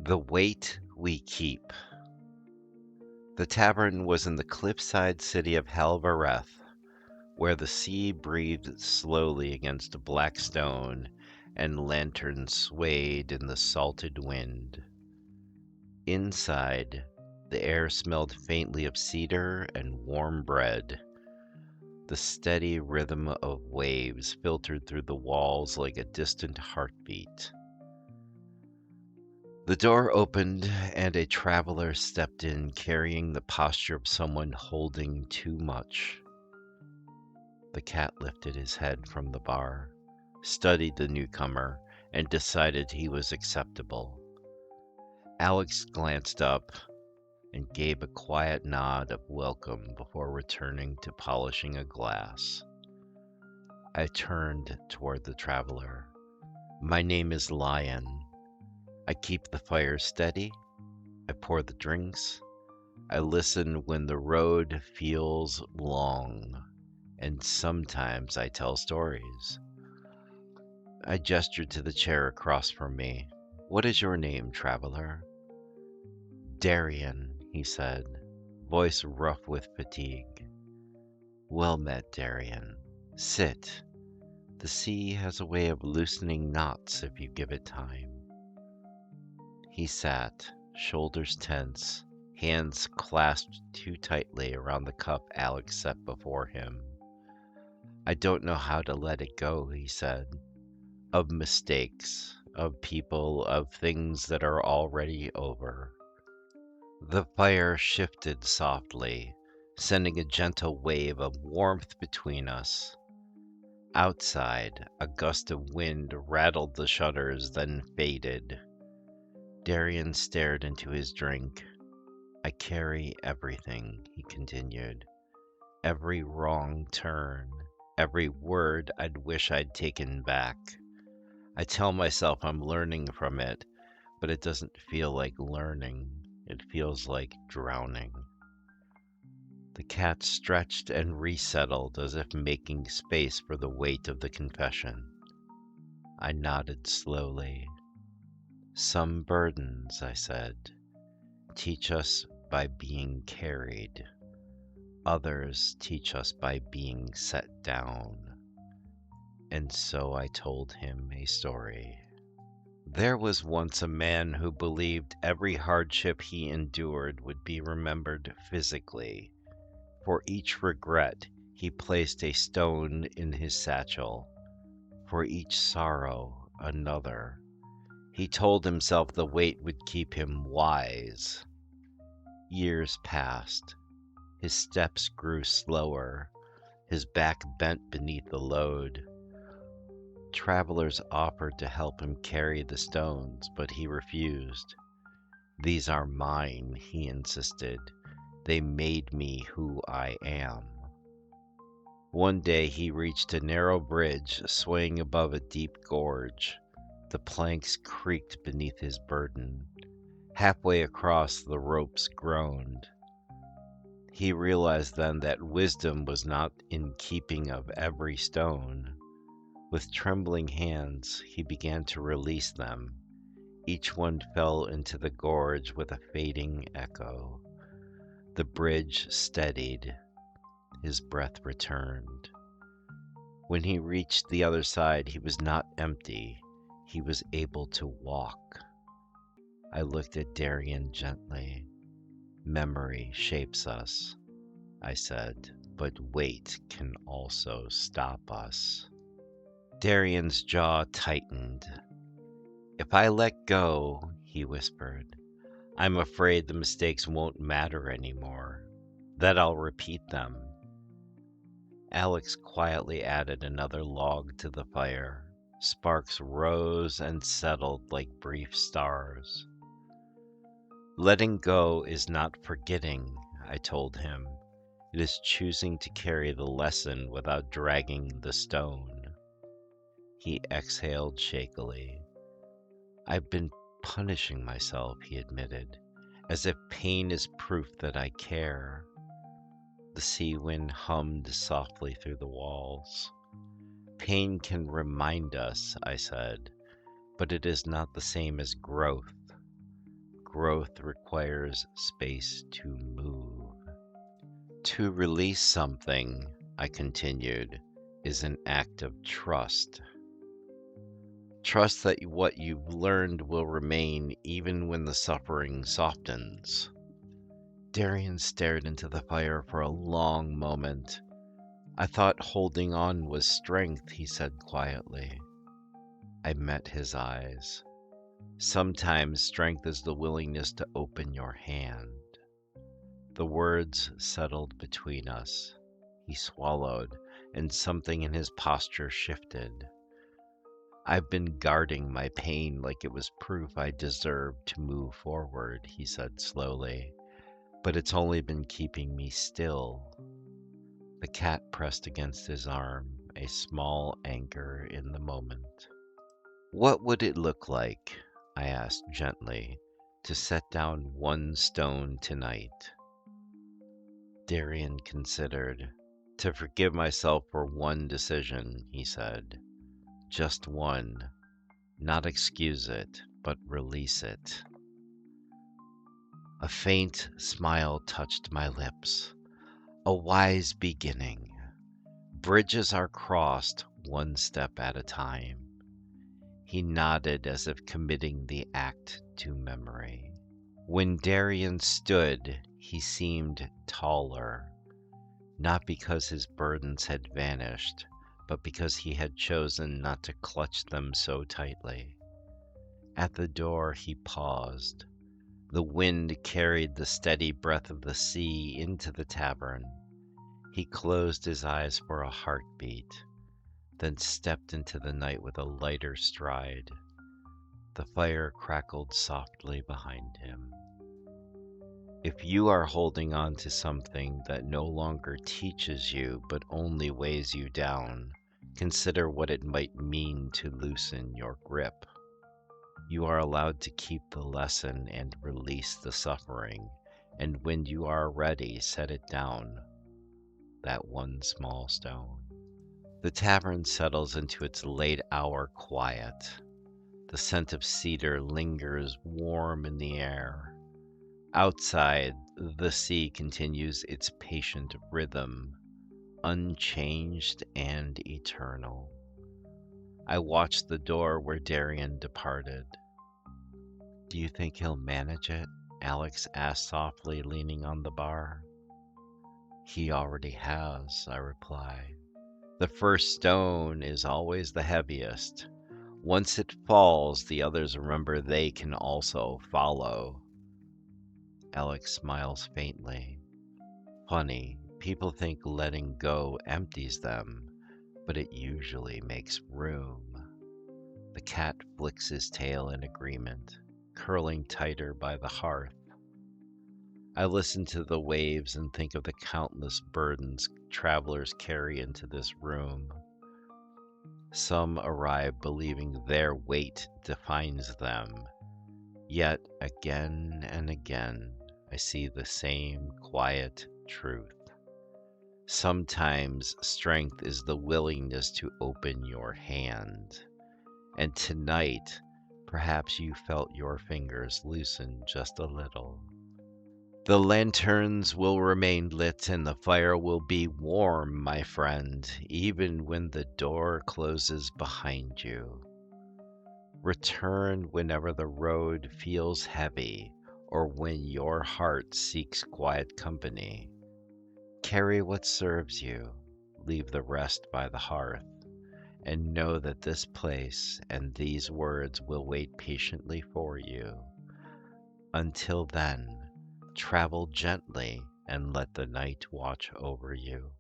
The Weight We Keep. The tavern was in the cliffside city of Halvareth, where the sea breathed slowly against a black stone and lanterns swayed in the salted wind. Inside, the air smelled faintly of cedar and warm bread. The steady rhythm of waves filtered through the walls like a distant heartbeat. The door opened, and a traveler stepped in carrying the posture of someone holding too much. The cat lifted his head from the bar, studied the newcomer, and decided he was acceptable. Alex glanced up and gave a quiet nod of welcome before returning to polishing a glass. I turned toward the traveler. "My name is Lion. I keep the fire steady. I pour the drinks. I listen when the road feels long, and sometimes I tell stories." I gestured to the chair across from me. "What is your name, traveler?" "Darian," he said, voice rough with fatigue. "Well met, Darian. Sit. The sea has a way of loosening knots if you give it time." He sat, shoulders tense, hands clasped too tightly around the cup Alex set before him. "I don't know how to let it go," he said. "Of mistakes, of people, of things that are already over." The fire shifted softly, sending a gentle wave of warmth between us. Outside, a gust of wind rattled the shutters, then faded. Darian stared into his drink. "I carry everything," he continued. "Every wrong turn, every word I'd wish I'd taken back. I tell myself I'm learning from it, but it doesn't feel like learning. It feels like drowning." The cat stretched and resettled as if making space for the weight of the confession. I nodded slowly. "Some burdens," I said, "teach us by being carried. Others teach us by being set down." And so I told him a story. There was once a man who believed every hardship he endured would be remembered physically. For each regret, he placed a stone in his satchel. For each sorrow, another. He told himself the weight would keep him wise. Years passed. His steps grew slower. His back bent beneath the load. Travelers offered to help him carry the stones, but he refused. "These are mine," he insisted. "They made me who I am." One day he reached a narrow bridge swaying above a deep gorge. The planks creaked beneath his burden. Halfway across, the ropes groaned. He realized then that wisdom was not in keeping of every stone. With trembling hands, he began to release them. Each one fell into the gorge with a fading echo. The bridge steadied. His breath returned. When he reached the other side, he was not empty. He was able to walk. I looked at Darian gently. "Memory shapes us," I said, "but weight can also stop us." Darian's jaw tightened. "If I let go," he whispered, "I'm afraid the mistakes won't matter anymore, that I'll repeat them." Alex quietly added another log to the fire. Sparks rose and settled like brief stars. "Letting go is not forgetting," I told him. "It is choosing to carry the lesson without dragging the stone." He exhaled shakily. "I've been punishing myself," he admitted, "as if pain is proof that I care." The sea wind hummed softly through the walls. "Pain can remind us," I said, "but it is not the same as growth. Growth requires space to move. To release something, I continued, is an act of trust. Trust that what you've learned will remain even when the suffering softens. Darian stared into the fire for a long moment. I thought holding on was strength, he said quietly. I met his eyes. Sometimes strength is the willingness to open your hand. The words settled between us. He swallowed, and something in his posture shifted. I've been guarding my pain like it was proof I deserved to move forward, he said slowly, but it's only been keeping me still. The cat pressed against his arm, a small anchor in the moment. What would it look like, I asked gently, to set down one stone tonight? Darian considered. To forgive myself for one decision, he said. Just one. Not excuse it, but release it. A faint smile touched my lips. A wise beginning. Bridges are crossed one step at a time. He nodded as if committing the act to memory. When Darian stood, he seemed taller, not because his burdens had vanished, but because he had chosen not to clutch them so tightly. At the door he paused. The wind carried the steady breath of the sea into the tavern. He closed his eyes for a heartbeat, then stepped into the night with a lighter stride. The fire crackled softly behind him. If you are holding on to something that no longer teaches you but only weighs you down, consider what it might mean to loosen your grip. You are allowed to keep the lesson and release the suffering, and when you are ready, set it down, that one small stone. The tavern settles into its late hour quiet. The scent of cedar lingers warm in the air. Outside, the sea continues its patient rhythm, unchanged and eternal. I watched the door where Darian departed. Do you think he'll manage it? Alex asked softly, leaning on the bar. He already has, I replied. The first stone is always the heaviest. Once it falls, the others remember they can also follow. Alex smiles faintly. Funny, people think letting go empties them, but it usually makes room. The cat flicks his tail in agreement, curling tighter by the hearth. I listen to the waves and think of the countless burdens travelers carry into this room. Some arrive believing their weight defines them, yet again and again I see the same quiet truth. Sometimes strength is the willingness to open your hand, and tonight perhaps you felt your fingers loosen just a little. The lanterns will remain lit and the fire will be warm, my friend, even when the door closes behind you. Return whenever the road feels heavy or when your heart seeks quiet company. Carry what serves you, leave the rest by the hearth, and know that this place and these words will wait patiently for you. Until then, travel gently and let the night watch over you.